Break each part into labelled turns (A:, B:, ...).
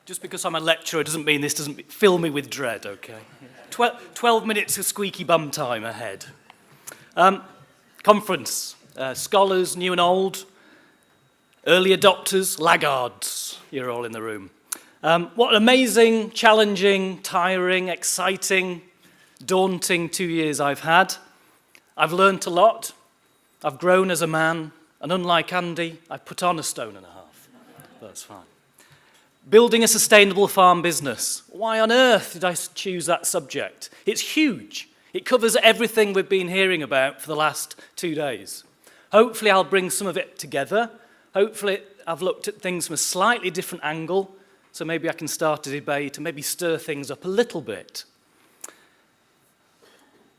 A: Just because I'm a lecturer doesn't mean this doesn't fill me with dread, okay? 12 minutes of squeaky bum time ahead. Conference. Scholars, new and old, early adopters, laggards. You're all in the room. What an amazing, challenging, tiring, exciting, daunting 2 years I've had. I've learnt a lot. I've grown as a man. And unlike Andy, I've put on a stone and a half. That's fine. Building a sustainable farm business. Why on earth did I choose that subject? It's huge. It covers everything we've been hearing about for the last 2 days. Hopefully I'll bring some of it together. Hopefully I've looked at things from a slightly different angle, so maybe I can start a debate and maybe stir things up a little bit.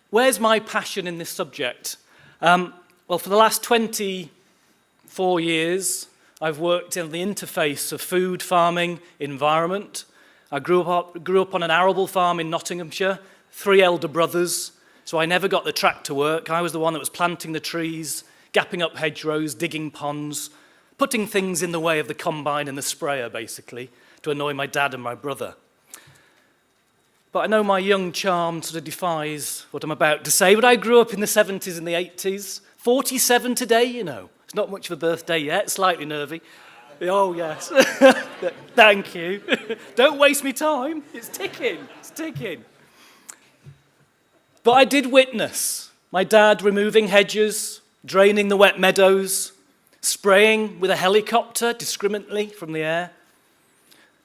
A: Where's my passion in this subject? Well, for the last 24 years, I've worked in the interface of food, farming, environment. I grew up on an arable farm in Nottinghamshire, 3 elder brothers, so I never got the tractor work. I was the one that was planting the trees, gapping up hedgerows, digging ponds, putting things in the way of the combine and the sprayer, basically, to annoy my dad and my brother. But I know my young charm sort of defies what I'm about to say, but I grew up in the 70s and the 80s. 47 today, you know. It's not much of a birthday yet, slightly nervy. Oh, yes. Thank you. Don't waste me time. It's ticking. It's ticking. But I did witness my dad removing hedges, draining the wet meadows, spraying with a helicopter discriminately from the air.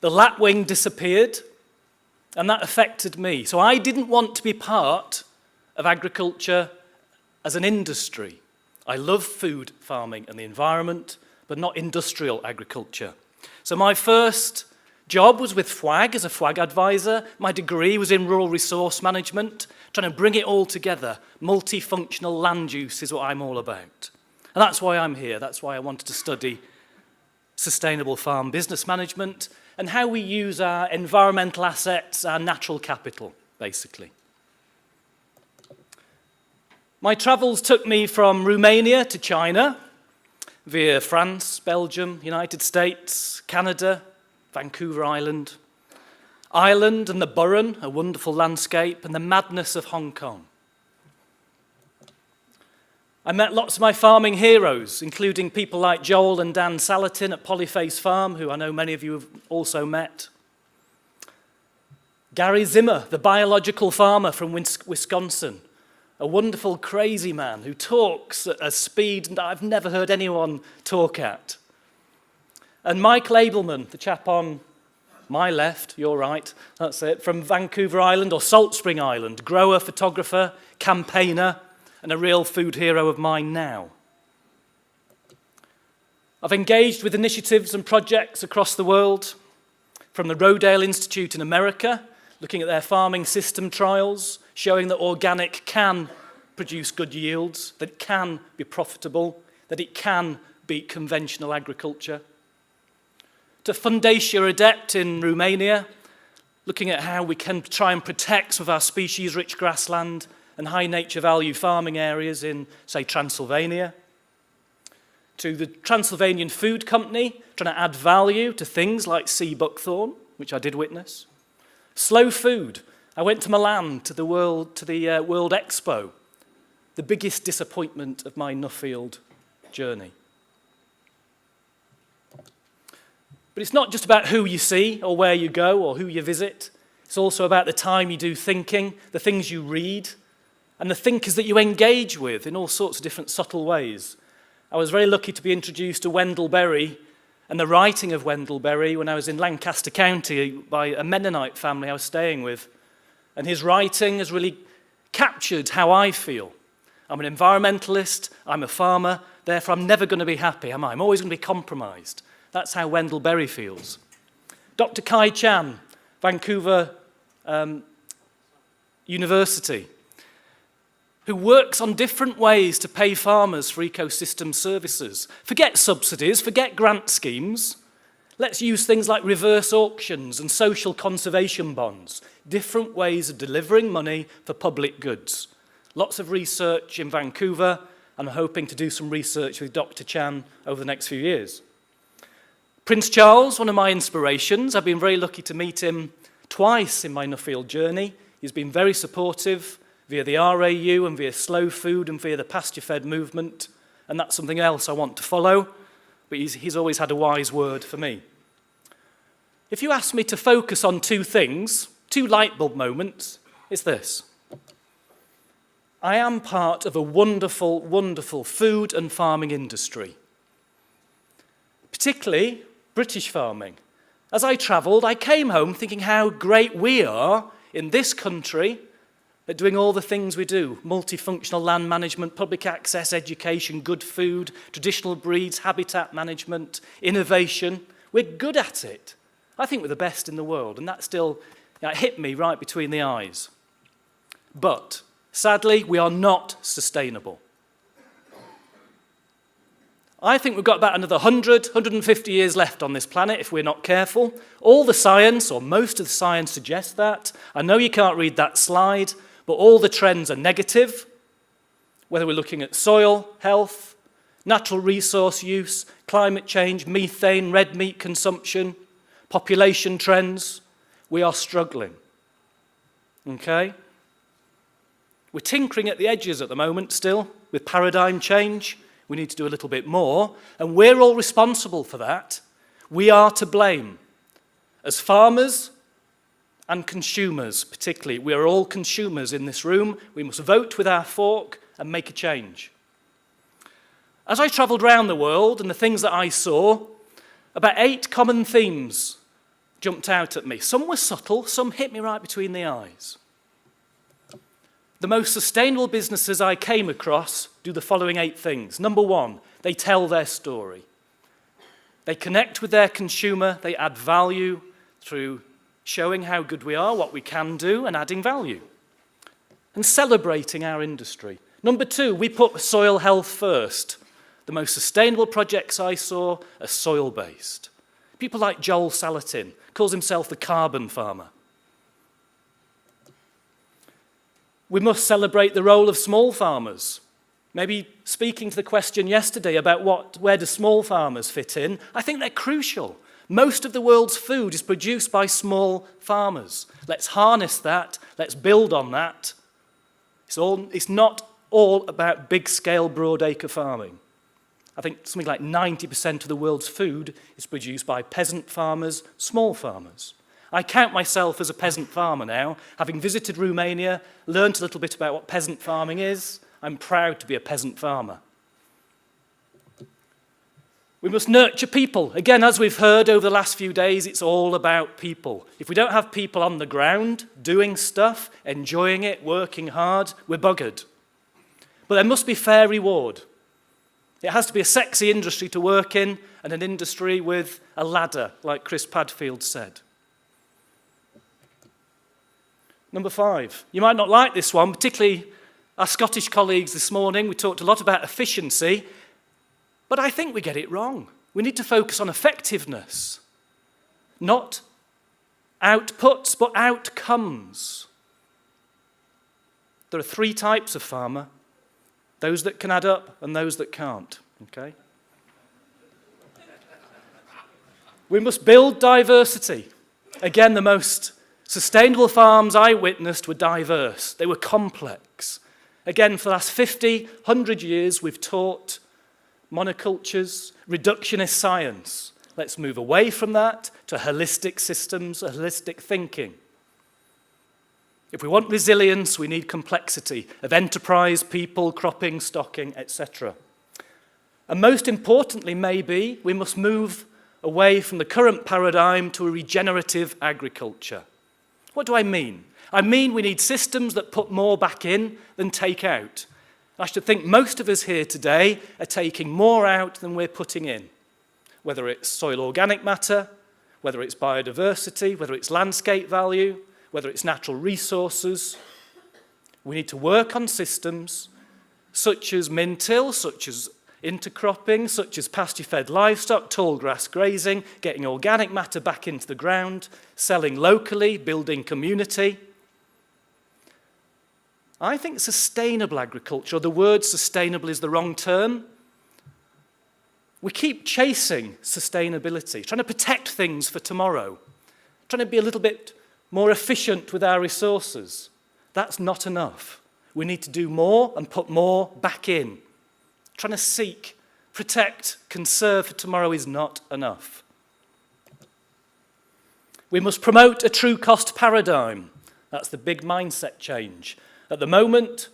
A: The lapwing disappeared, and that affected me. So I didn't want to be part of agriculture as an industry. I love food farming and the environment, but not industrial agriculture. So my first job was with FWAG as a FWAG advisor. My degree was in rural resource management, trying to bring it all together. Multifunctional land use is what I'm all about. And that's why I'm here. That's why I wanted to study sustainable farm business management and how we use our environmental assets, our natural capital, basically. My travels took me from Romania to China, via France, Belgium, United States, Canada, Vancouver Island, Ireland and the Burren, a wonderful landscape, and the madness of Hong Kong. I met lots of my farming heroes, including people like Joel and Dan Salatin at Polyface Farm, who I know many of you have also met. Gary Zimmer, the biological farmer from Wisconsin, a wonderful, crazy man who talks at a speed that I've never heard anyone talk at. And Mike Labelman, the chap on my left, your right, that's it, from Vancouver Island or Salt Spring Island, grower, photographer, campaigner, and a real food hero of mine now. I've engaged with initiatives and projects across the world, from the Rodale Institute in America, looking at their farming system trials, showing that organic can produce good yields, that it can be profitable, that it can beat conventional agriculture. To Fundacia Adept in Romania, looking at how we can try and protect some of our species-rich grassland and high nature value farming areas in, say, Transylvania. To the Transylvanian Food Company, trying to add value to things like sea buckthorn, which I did witness. Slow food. I went to Milan to the World Expo, the biggest disappointment of my Nuffield journey. But it's not just about who you see or where you go or who you visit. It's also about the time you do thinking, the things you read, and the thinkers that you engage with in all sorts of different subtle ways. I was very lucky to be introduced to Wendell Berry and the writing of Wendell Berry when I was in Lancaster County by a Mennonite family I was staying with. And his writing has really captured how I feel. I'm an environmentalist, I'm a farmer, therefore I'm never going to be happy, am I? I'm always going to be compromised. That's how Wendell Berry feels. Dr. Kai Chan, Vancouver University, who works on different ways to pay farmers for ecosystem services. Forget subsidies, forget grant schemes. Let's use things like reverse auctions and social conservation bonds, different ways of delivering money for public goods. Lots of research in Vancouver, and I'm hoping to do some research with Dr. Chan over the next few years. Prince Charles, one of my inspirations. I've been very lucky to meet him twice in my Nuffield journey. He's been very supportive via the RAU and via slow food and via the pasture-fed movement, and that's something else I want to follow, but he's always had a wise word for me. If you ask me to focus on two things, two light bulb moments, it's this. I am part of a wonderful, wonderful food and farming industry, particularly British farming. As I travelled, I came home thinking how great we are in this country at doing all the things we do: multifunctional land management, public access, education, good food, traditional breeds, habitat management, innovation. We're good at it. I think we're the best in the world, and that still hit me right between the eyes. But sadly, we are not sustainable. I think we've got about another 100, 150 years left on this planet if we're not careful. All the science, or most of the science, suggests that. I know you can't read that slide, but all the trends are negative, whether we're looking at soil health, natural resource use, climate change, methane, red meat consumption, population trends. We are struggling. Okay? We're tinkering at the edges at the moment still with paradigm change. We need to do a little bit more, and we're all responsible for that. We are to blame. As farmers and consumers, particularly, we are all consumers in this room. We must vote with our fork and make a change. As I travelled around the world and the things that I saw, about 8 common themes jumped out at me. Some were subtle, some hit me right between the eyes. The most sustainable businesses I came across do the following 8 things. Number 1, they tell their story. They connect with their consumer, they add value through showing how good we are, what we can do, and adding value. And celebrating our industry. Number 2, we put soil health first. The most sustainable projects I saw are soil-based. People like Joel Salatin, calls himself the carbon farmer. We must celebrate the role of small farmers. Maybe speaking to the question yesterday about where do small farmers fit in, I think they're crucial. Most of the world's food is produced by small farmers. Let's harness that. Let's build on that. It's not all about big-scale, broad-acre farming. I think something like 90% of the world's food is produced by peasant farmers, small farmers. I count myself as a peasant farmer now. Having visited Romania, learnt a little bit about what peasant farming is. I'm proud to be a peasant farmer. We must nurture people. Again, as we've heard over the last few days, it's all about people. If we don't have people on the ground, doing stuff, enjoying it, working hard, we're buggered. But there must be fair reward. It has to be a sexy industry to work in, and an industry with a ladder, like Chris Padfield said. Number 5, you might not like this one, particularly our Scottish colleagues this morning. We talked a lot about efficiency, but I think we get it wrong. We need to focus on effectiveness, not outputs, but outcomes. There are 3 types of farmer: those that can add up and those that can't, okay? We must build diversity. Again, the most sustainable farms I witnessed were diverse. They were complex. Again, for the last 50, 100 years, we've taught monocultures, reductionist science. Let's move away from that to holistic systems, holistic thinking. If we want resilience, we need complexity of enterprise, people, cropping, stocking, etc. And most importantly, maybe, we must move away from the current paradigm to a regenerative agriculture. What do I mean? I mean we need systems that put more back in than take out. I should think most of us here today are taking more out than we're putting in, whether it's soil organic matter, whether it's biodiversity, whether it's landscape value, whether it's natural resources. We need to work on systems such as min-till, such as intercropping, such as pasture-fed livestock, tall grass grazing, getting organic matter back into the ground, selling locally, building community. I think sustainable agriculture, or the word sustainable is the wrong term. We keep chasing sustainability, trying to protect things for tomorrow, trying to be a little bit more efficient with our resources. That's not enough. We need to do more and put more back in. Trying to seek, protect, conserve for tomorrow is not enough. We must promote a true cost paradigm. That's the big mindset change. At the moment,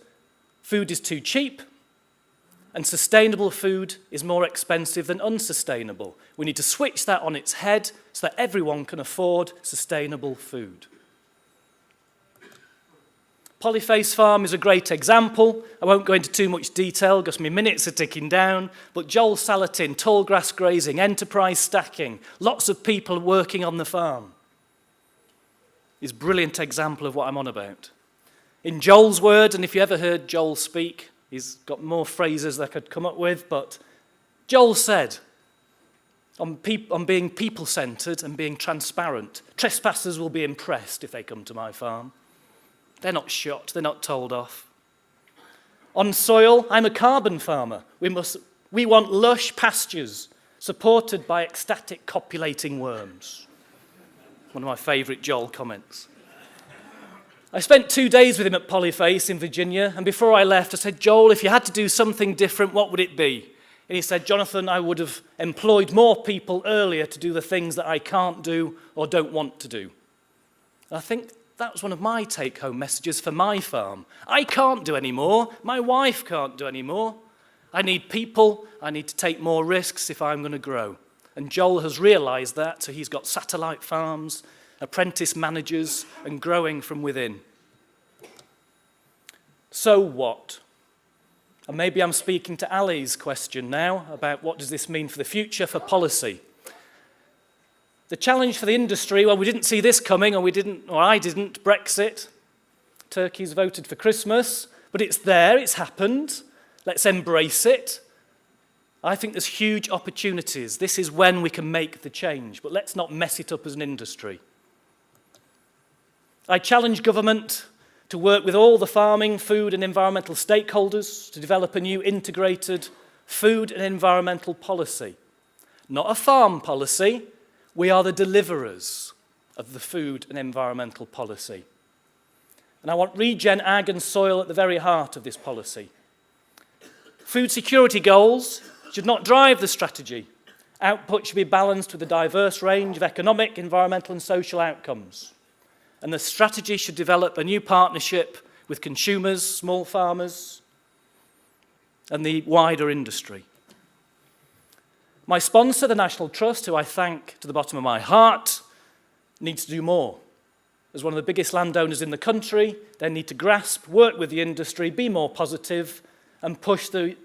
A: food is too cheap, and sustainable food is more expensive than unsustainable. We need to switch that on its head so that everyone can afford sustainable food. Polyface Farm is a great example. I won't go into too much detail because my minutes are ticking down, but Joel Salatin, tall grass grazing, enterprise stacking, lots of people working on the farm. Is a brilliant example of what I'm on about. In Joel's word, and if you ever heard Joel speak, he's got more phrases that I could come up with, but Joel said, on being people-centred and being transparent, trespassers will be impressed if they come to my farm. They're not shot, they're not told off. On soil, I'm a carbon farmer. We want lush pastures supported by ecstatic copulating worms. One of my favourite Joel comments. I spent 2 days with him at Polyface in Virginia, and before I left, I said, Joel, if you had to do something different, what would it be? And he said, Jonathan, I would have employed more people earlier to do the things that I can't do or don't want to do. And I think that was one of my take-home messages for my farm. I can't do any more. My wife can't do any more. I need people. I need to take more risks if I'm going to grow. And Joel has realised that, so he's got satellite farms, apprentice managers, and growing from within. So what? And maybe I'm speaking to Ali's question now about what does this mean for the future for policy. The challenge for the industry, well, we didn't see this coming, or I didn't, Brexit. Turkey's voted for Christmas, but it's there, it's happened. Let's embrace it. I think there's huge opportunities. This is when we can make the change, but let's not mess it up as an industry. I challenge government to work with all the farming, food and environmental stakeholders to develop a new integrated food and environmental policy. Not a farm policy. We are the deliverers of the food and environmental policy. And I want regen, ag and soil at the very heart of this policy. Food security goals should not drive the strategy. Output should be balanced with a diverse range of economic, environmental and social outcomes. And the strategy should develop a new partnership with consumers, small farmers, and the wider industry. My sponsor, the National Trust, who I thank to the bottom of my heart, needs to do more. As one of the biggest landowners in the country, they need to grasp, work with the industry, be more positive, and push the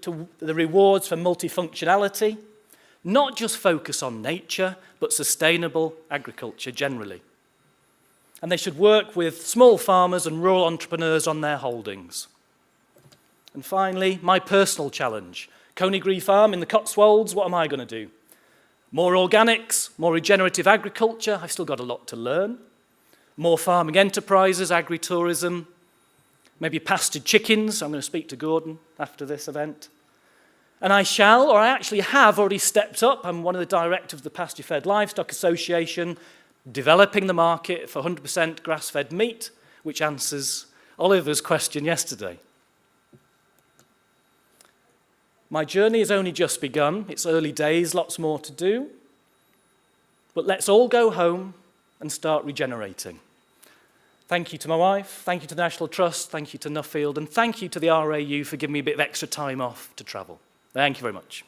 A: rewards for multifunctionality, not just focus on nature, but sustainable agriculture generally. And they should work with small farmers and rural entrepreneurs on their holdings. And finally, my personal challenge. Coneygree Farm in the Cotswolds, what am I going to do? More organics, more regenerative agriculture, I've still got a lot to learn. More farming enterprises, agritourism, maybe pastured chickens. I'm going to speak to Gordon after this event. And I actually have already stepped up. I'm one of the directors of the Pasture-Fed Livestock Association, developing the market for 100% grass-fed meat, which answers Oliver's question yesterday. My journey has only just begun. It's early days, lots more to do. But let's all go home and start regenerating. Thank you to my wife, thank you to the National Trust, thank you to Nuffield, and thank you to the RAU for giving me a bit of extra time off to travel. Thank you very much.